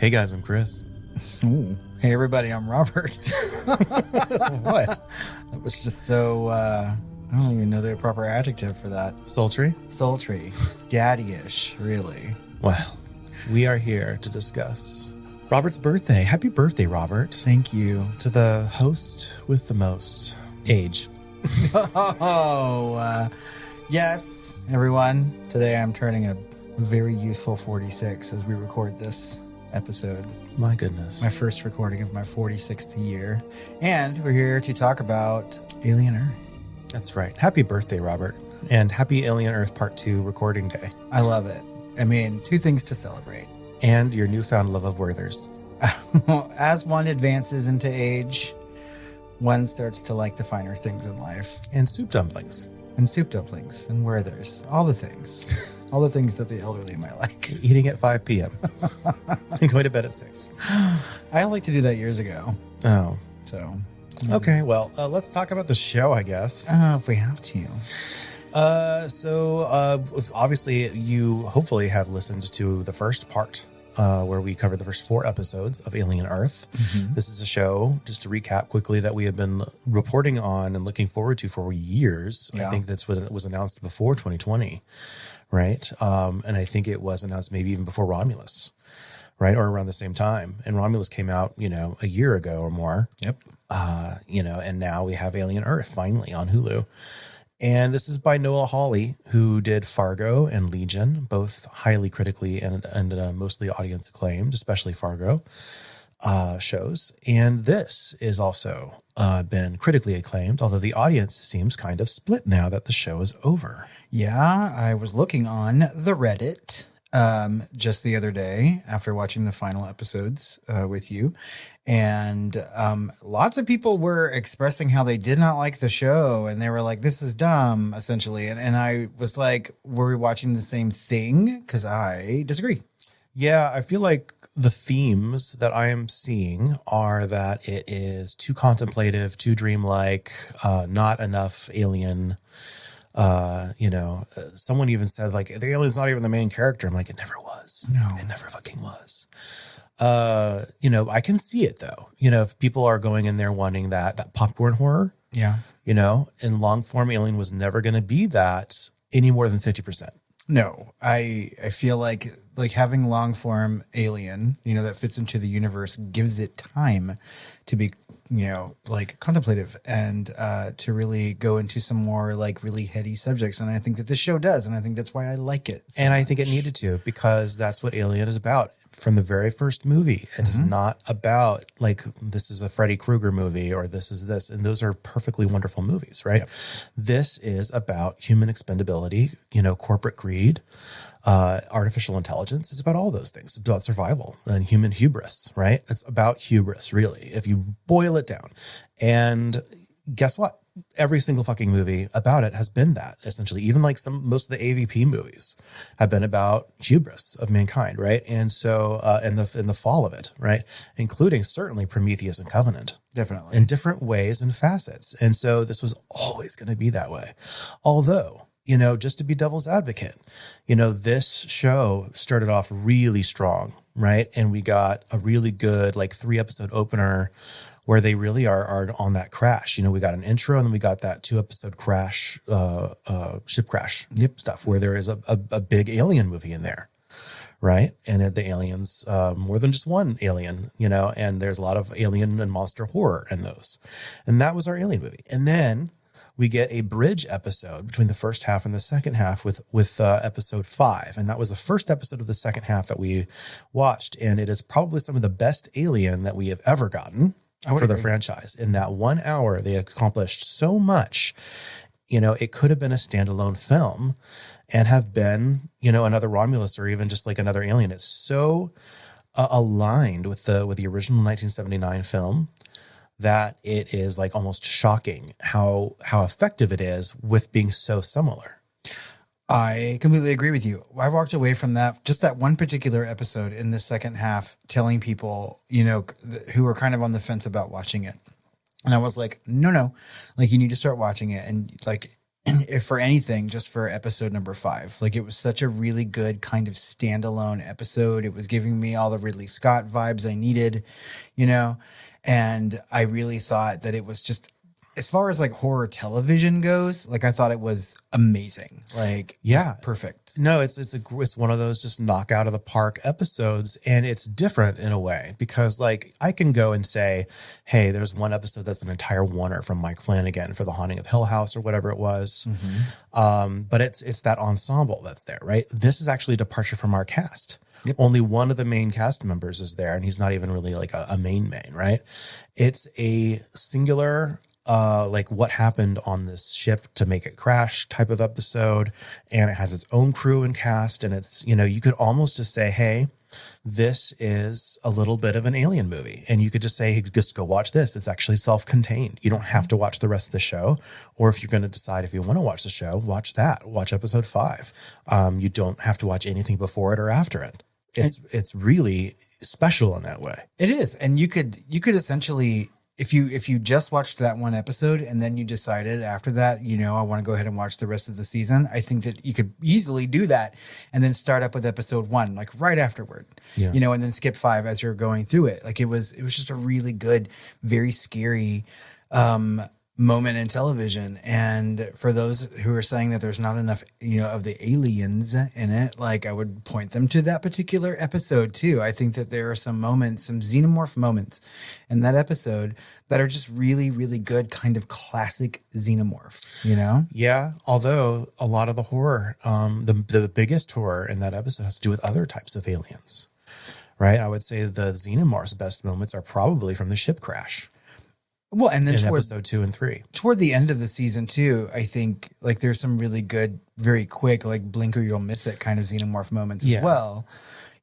Hey guys, I'm Chris. Ooh. Hey everybody, I'm Robert. What? That was just so, I don't even know the proper adjective for that. Sultry? Sultry. Daddy-ish, really. Well, we are here to discuss Robert's birthday. Happy birthday, Robert. Thank you. To the host with the most age. Yes, everyone. Today I'm turning a very useful 46 as we record this episode. My goodness. My first recording of my 46th year. And we're here to talk about Alien Earth. That's right. Happy birthday, Robert. And happy Alien Earth Part 2 recording day. I love it. I mean, two things to celebrate. And your newfound love of Werther's. As one advances into age, one starts to like the finer things in life. And soup dumplings. And soup dumplings. And Werther's. All the things. All the things that the elderly might like. Eating at 5 p.m. and going to bed at 6. I like to do that years ago. Oh. So. Okay, well, let's talk about the show, I guess. If we have to. Obviously, you hopefully have listened to the first part where we covered the first 4 episodes of Alien Earth. Mm-hmm. This is a show, just to recap quickly, that we have been reporting on and looking forward to for years. Yeah. I think that's what was announced before 2020, right? And I think it was announced maybe even before Romulus, right? Or around the same time. And Romulus came out, a year ago or more. Yep. And now we have Alien Earth finally on Hulu. And this is by Noah Hawley, who did Fargo and Legion, both highly critically and mostly audience acclaimed, especially Fargo shows. And this is also been critically acclaimed, although the audience seems kind of split now that the show is over. Yeah, I was looking on the Reddit just the other day after watching the final episodes with you. And lots of people were expressing how they did not like the show. And they were like, this is dumb, essentially. And I was like, were we watching the same thing? Because I disagree. Yeah, I feel like the themes that I am seeing are that it is too contemplative, too dreamlike, not enough alien. Someone even said, like, the alien's not even the main character. I'm like, it never was. No. It never fucking was. I can see it though. If people are going in there wanting that popcorn horror. Yeah. In long form, Alien was never going to be that any more than 50%. No, I feel like having long form Alien, that fits into the universe gives it time to be, contemplative and to really go into some more really heady subjects. And I think that this show does. And I think that's why I like it. So I think it needed to, because that's what Alien is about. From the very first movie, it is not about this is a Freddy Krueger movie or this is this. And those are perfectly wonderful movies, right? Yep. This is about human expendability, corporate greed, artificial intelligence. It's about all those things. It's about survival and human hubris, right? It's about hubris, really, if you boil it down. And guess what? Every single fucking movie about it has been that, essentially. Even most of the AVP movies have been about hubris of mankind, right? And so, in the fall of it, right? Including certainly Prometheus and Covenant. Definitely. In different ways and facets. And so this was always going to be that way. Although, just to be devil's advocate, this show started off really strong, right? And we got a really good 3-episode opener where they really are on that crash. We got an intro and then we got that 2-episode crash, ship crash stuff where there is a big alien movie in there, right? And the aliens, more than just one alien, and there's a lot of alien and monster horror in those. And that was our alien movie. And then we get a bridge episode between the first half and the second half with episode 5. And that was the first episode of the second half that we watched. And it is probably some of the best Alien that we have ever gotten for the franchise. In that 1 hour, they accomplished so much. It could have been a standalone film and have been, another Romulus or even just another Alien. It's so aligned with the original 1979 film that it is almost shocking how effective it is with being so similar. I completely agree with you. I walked away from that one particular episode in the second half telling people, who were kind of on the fence about watching it. And I was like, no, you need to start watching it. And if for anything, just for episode number 5. Like, it was such a really good kind of standalone episode. It was giving me all the Ridley Scott vibes I needed, you know, and I really thought that it was just, as far as like horror television goes, like I thought it was amazing. Like, yeah, perfect. No, it's one of those just knock out of the park episodes, and it's different in a way because like I can go and say, hey, there's one episode that's an entire oneer from Mike Flanagan for The Haunting of Hill House or whatever it was, but it's that ensemble that's there, right? This is actually a departure from our cast. Yep. Only one of the main cast members is there, and he's not even really like a main, right? It's a singular like what happened on this ship to make it crash type of episode. And it has its own crew and cast. And it's, you know, you could almost just say, hey, this is a little bit of an Alien movie. And you could just say, hey, just go watch this. It's actually self-contained. You don't have to watch the rest of the show. Or if you're going to decide if you want to watch the show, watch that. Watch episode 5. You don't have to watch anything before it or after it. It's really special in that way. It is. And you could essentially, if you just watched that one episode and then you decided after that, you know, I want to go ahead and watch the rest of the season, I think that you could easily do that and then start up with episode 1, like right afterward, you know, and then skip 5 as you're going through it. Like it was just a really good, very scary, moment in television. And for those who are saying that there's not enough, you know, of the aliens in it, like I would point them to that particular episode too. I think that there are some moments, some xenomorph moments in that episode that are just really, really good, kind of classic xenomorph, you know? Yeah. Although a lot of the horror, the biggest horror in that episode has to do with other types of aliens, right? I would say the xenomorph's best moments are probably from the ship crash. Well, and then in episode 2 and 3. Toward the end of the season too, I think like there's some really good, very quick, like blink or you'll miss it kind of xenomorph moments as well.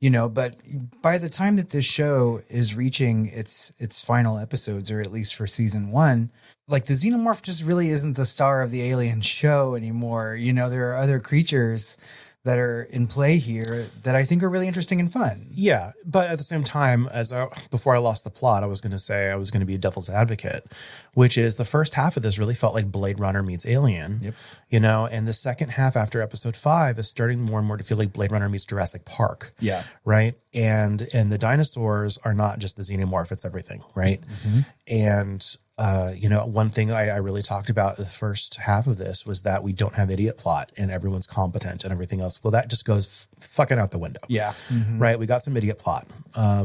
You know, but by the time that this show is reaching its final episodes, or at least for season 1, like the xenomorph just really isn't the star of the Alien show anymore. You know, there are other creatures that are in play here that I think are really interesting and fun. Yeah, but at the same time, before I lost the plot, I was going to say I was going to be a devil's advocate, which is the first half of this really felt like Blade Runner meets Alien. Yep. You know, and the second half after episode 5 is starting more and more to feel like Blade Runner meets Jurassic Park. Yeah. Right? And the dinosaurs are not just the xenomorph, it's everything, right? Mm-hmm. And you know, one thing I really talked about the first half of this was that we don't have idiot plot and everyone's competent and everything else. Well, that just goes fucking out the window. Yeah. Mm-hmm. Right. We got some idiot plot.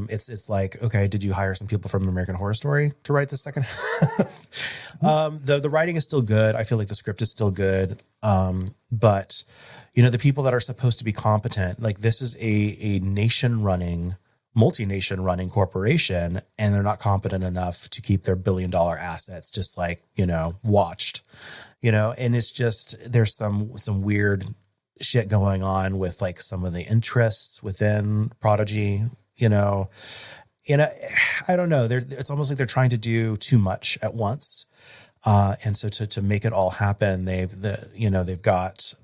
It's like, okay, did you hire some people from American Horror Story to write the second half? The writing is still good. I feel like the script is still good. But you know, the people that are supposed to be competent, like this is a multi-nation running corporation, and they're not competent enough to keep their $1 billion assets just like, you know, watched, you know, and it's just, there's some weird shit going on with like some of the interests within Prodigy, you know, and I don't know, it's almost like they're trying to do too much at once. And so to make it all happen, they've got,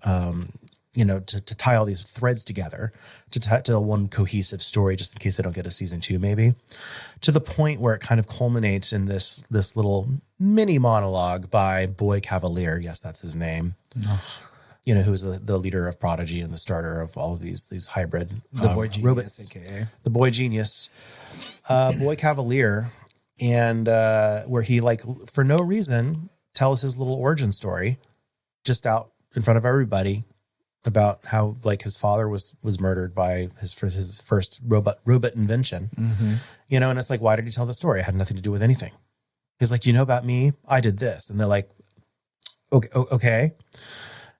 you know, to tie all these threads together to tell one cohesive story, just in case they don't get a season 2, maybe, to the point where it kind of culminates in this little mini monologue by Boy Cavalier. Yes, that's his name. Oh. You know, who's the leader of Prodigy and the starter of all of these hybrid the boy genius, robots, aka the boy genius, Boy Cavalier, and where he like for no reason tells his little origin story just out in front of everybody about how like his father was murdered by his first robot invention, you know, and it's like, why did he tell the story? It had nothing to do with anything. He's like, you know about me? I did this. And they're like, okay.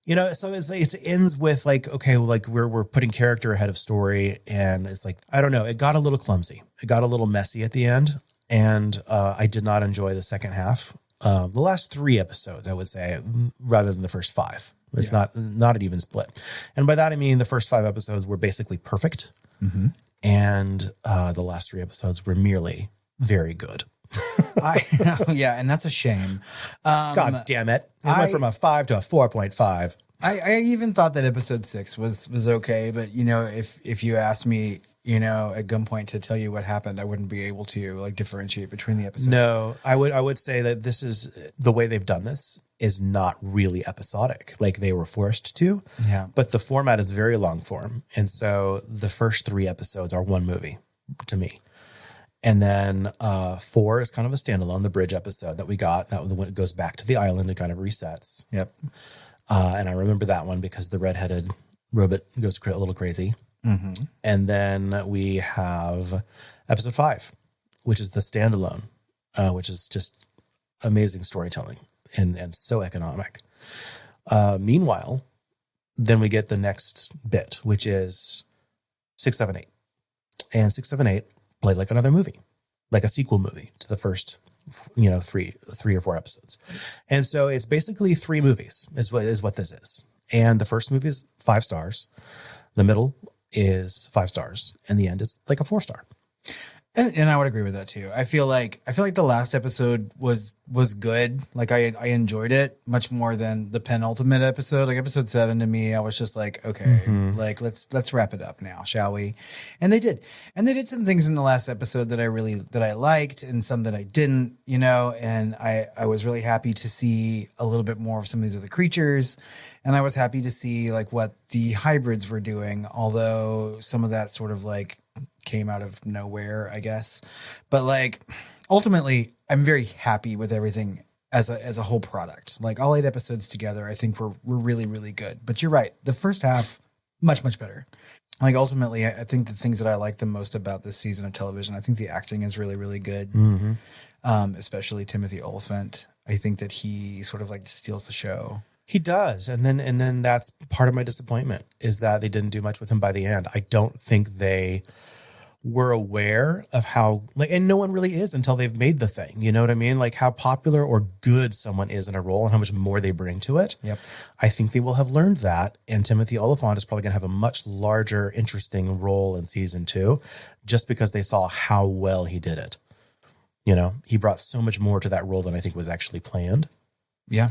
You know, so it ends with like, okay, well, like we're putting character ahead of story. And it's like, I don't know. It got a little clumsy. It got a little messy at the end. And I did not enjoy the second half. The last 3 episodes, I would say, rather than the first 5. It's not an even split. And by that, I mean the first 5 episodes were basically perfect. Mm-hmm. And the last 3 episodes were merely very good. Yeah, and that's a shame. God damn it. It went from a 5 to a 4.5. I even thought that episode 6 was okay, but if you asked me, at gunpoint to tell you what happened, I wouldn't be able to like differentiate between the episodes. No, I would say that this is the way they've done this is not really episodic, like they were forced to. Yeah. But the format is very long form. And so the first 3 episodes are one movie to me. And then 4 is kind of a standalone, the bridge episode that we got. That when it goes back to the island and kind of resets. Yep. And I remember that one because the redheaded robot goes a little crazy. Mm-hmm. And then we have episode 5, which is the standalone, which is just amazing storytelling and so economic. Meanwhile, then we get the next bit, which is 6, 7, 8. And 6, 7, 8 played like another movie, like a sequel movie to the first, 3 or 4 episodes. And so it's basically 3 movies is what this is. And the first movie is 5 stars. The middle is 5 stars. And the end is like a 4-star. And I would agree with that too. I feel like the last episode was good. Like I enjoyed it much more than the penultimate episode. Like episode 7 to me, I was just like, okay, like let's wrap it up now, shall we? And they did. And they did some things in the last episode that I liked and some that I didn't, and I was really happy to see a little bit more of some of these other creatures. And I was happy to see like what the hybrids were doing, although some of that sort of like came out of nowhere, I guess. But like ultimately, I'm very happy with everything as a whole product. Like all 8 episodes together, I think were really, really good. But you're right. The first half, much, much better. Like ultimately, I think the things that I like the most about this season of television, I think the acting is really, really good. Especially Timothy Olyphant. I think that he sort of like steals the show. He does. And then that's part of my disappointment is that they didn't do much with him by the end. I don't think they were aware of how, like, and no one really is until they've made the thing. You know what I mean? Like how popular or good someone is in a role and how much more they bring to it. Yep. I think they will have learned that. And Timothy Olyphant is probably going to have a much larger, interesting role in season 2 just because they saw how well he did it. He brought so much more to that role than I think was actually planned. Yeah.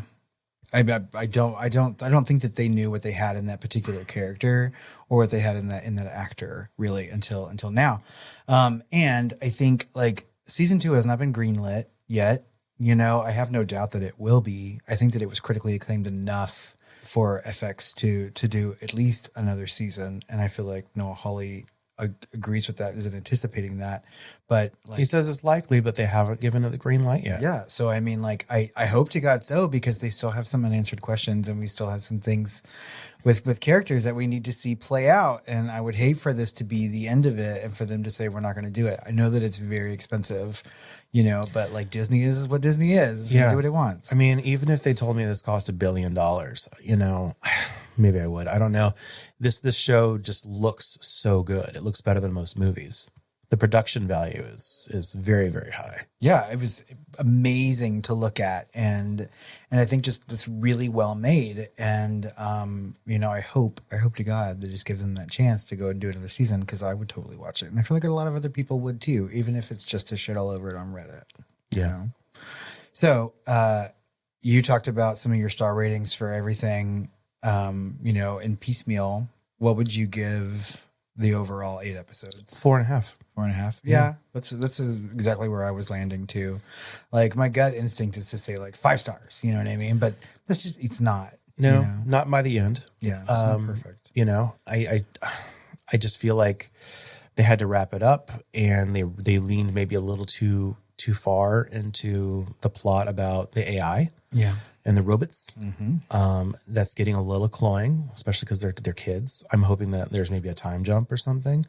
I don't think that they knew what they had in that particular character or what they had in that actor really until now. And I think like season 2 has not been greenlit yet. I have no doubt that it will be. I think that it was critically acclaimed enough for FX to do at least another season. And I feel like Noah Hawley agrees with that, isn't anticipating that. But like, he says it's likely, but they haven't given it the green light yet. Yeah. So, I mean, like, I hope to God so, because they still have some unanswered questions and we still have some things with characters that we need to see play out. And I would hate for this to be the end of it and for them to say, we're not going to do it. I know that it's very expensive, but like Disney is what Disney is. Yeah. Do what it wants. I mean, even if they told me this cost $1 billion, maybe I would. I don't know. This show just looks so good. It looks better than most movies. The production value is very, very high. Yeah, it was amazing to look at, and I think just it's really well made. And I hope to God they just give them that chance to go and do another season, because I would totally watch it, and I feel like a lot of other people would too, even if it's just to shit all over it on Reddit. Yeah. So you talked about some of your star ratings for everything. In piecemeal, what would you give the overall 8 episodes? 4.5. 4.5. Yeah. That's exactly where I was landing too. Like my gut instinct is to say like 5 stars, you know what I mean? But that's just, it's not. No, not by the end. Yeah. It's not perfect. I just feel like they had to wrap it up, and they leaned maybe a little too far into the plot about the AI. Yeah. And the robots. That's getting a little cloying, especially because they're kids. I'm hoping that there's maybe a time jump or something.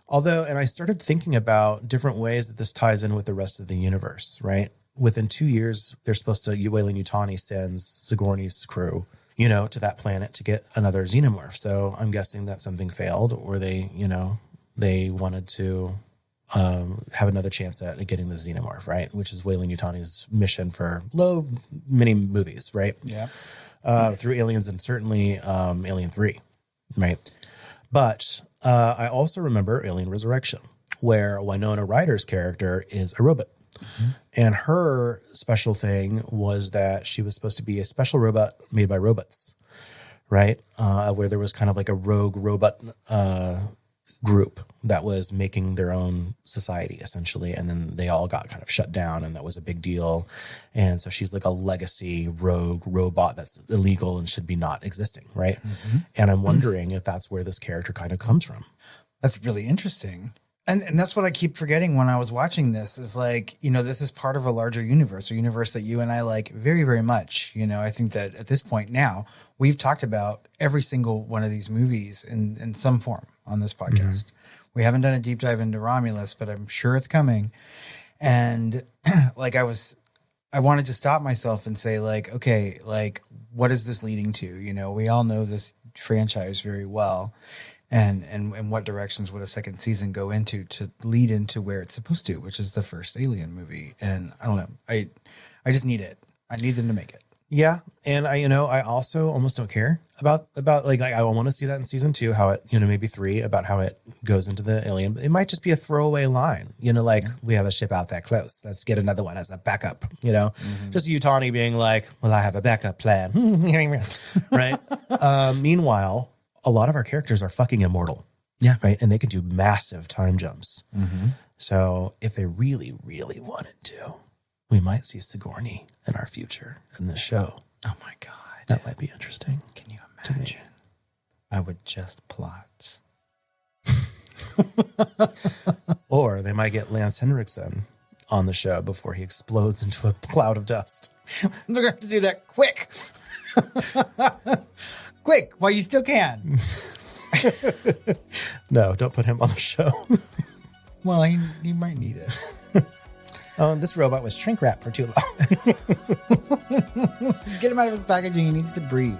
Although, and I started thinking about different ways that this ties in with the rest of the universe, right? Within 2 years, they're supposed to, GWilliamNYC sends Sigourney's crew, to that planet to get another xenomorph. So I'm guessing that something failed, or they wanted to have another chance at getting the xenomorph, right? Which is WilliamNYC's mission for many movies, right? Yeah. Through Aliens and certainly Alien 3, right? But I also remember Alien Resurrection, where Winona Ryder's character is a robot. And her special thing was that she was supposed to be a special robot made by robots. right? Where there was kind of like a rogue robot group that was making their own society essentially, and then they all got kind of shut down, and that was a big deal. And so she's like a legacy rogue robot that's illegal and should be not existing, right? And I'm wondering if that's where this character kind of comes from. That's really interesting. And that's what I keep forgetting when I was watching this is like, you know, this is part of a larger universe, a universe that you and I like very, very much. You know, I think that at this point now, we've talked about every single one of these movies in some form on this podcast. We haven't done a deep dive into Romulus, but I'm sure it's coming. And like I wanted to stop myself and say like, okay, like what is this leading to? You know, we all know this franchise very well. And what directions would a second season go into to lead into where it's supposed to, which is the first Alien movie. And I don't know. I just need it. I need them to make it. Yeah. And I also almost don't care about like I want to see that in season 2, how it, maybe 3, about how it goes into the Alien. It might just be a throwaway line, like we have a ship out that close. Let's get another one as a backup, just you, Tawny, being like, well, I have a backup plan. Right. Meanwhile, a lot of our characters are fucking immortal. Yeah. Right. And they can do massive time jumps. So if they really, really wanted to, we might see Sigourney in our future in this show. Oh my God. That might be interesting. Can you imagine? I would just plot. Or they might get Lance Henriksen on the show before he explodes into a cloud of dust. They're going to have to do that quick. Quick, while you still can. No, don't put him on the show. Well, he might need it. This robot was shrink wrapped for too long. Get him out of his packaging. He needs to breathe.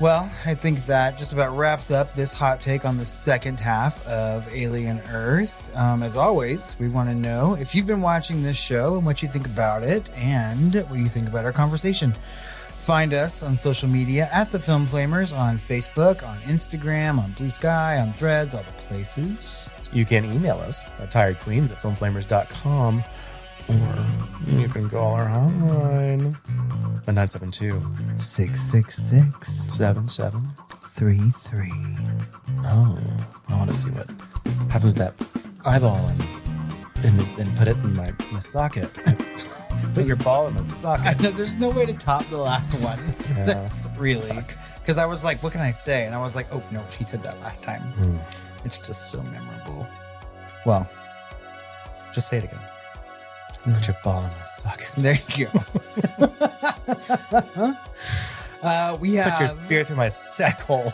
Well, I think that just about wraps up this hot take on the second half of Alien Earth. As always, we want to know if you've been watching this show and what you think about it and what you think about our conversation. Find us on social media at The Film Flamers on Facebook, on Instagram, on Blue Sky, on Threads, all the places. You can email us at tiredqueens@filmflamers.com, or you can call our hotline at 972-666-7733. Oh, I want to see what happens with that eyeball and put it in my socket. Put your ball in my socket. I know, there's no way to top the last one. Yeah. That's really. Because I was like, what can I say? And I was like, oh, no, he said that last time. It's just so memorable. Well, just say it again. Put your ball in my socket. There you go. We have... Put your spear through my sack hole.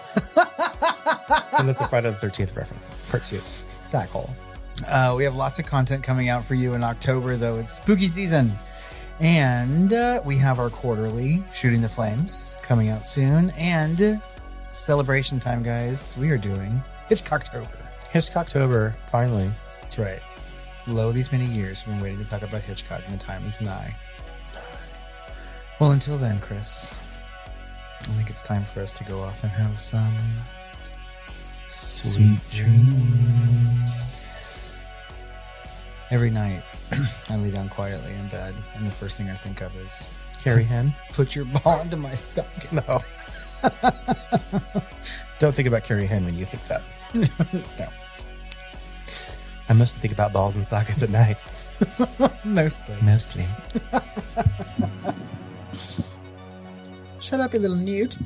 And that's a Friday the 13th reference. Part 2. Sack hole. We have lots of content coming out for you in October, though. It's spooky season. And we have our quarterly Shooting the Flames coming out soon. And celebration time, guys. We are doing Hitchcocktober. Hitchcocktober, finally. That's right. Lo, these many years we've been waiting to talk about Hitchcock, and the time is nigh. Well, until then, Chris, I think it's time for us to go off and have some sweet dreams. Every night, I lay down quietly in bed, and the first thing I think of is, Carrie Hen? Put your ball into my socket. No. Don't think about Carrie Hen when you think that. No. I mostly think about balls and sockets at night. Mostly. Mostly. Shut up, you little newt.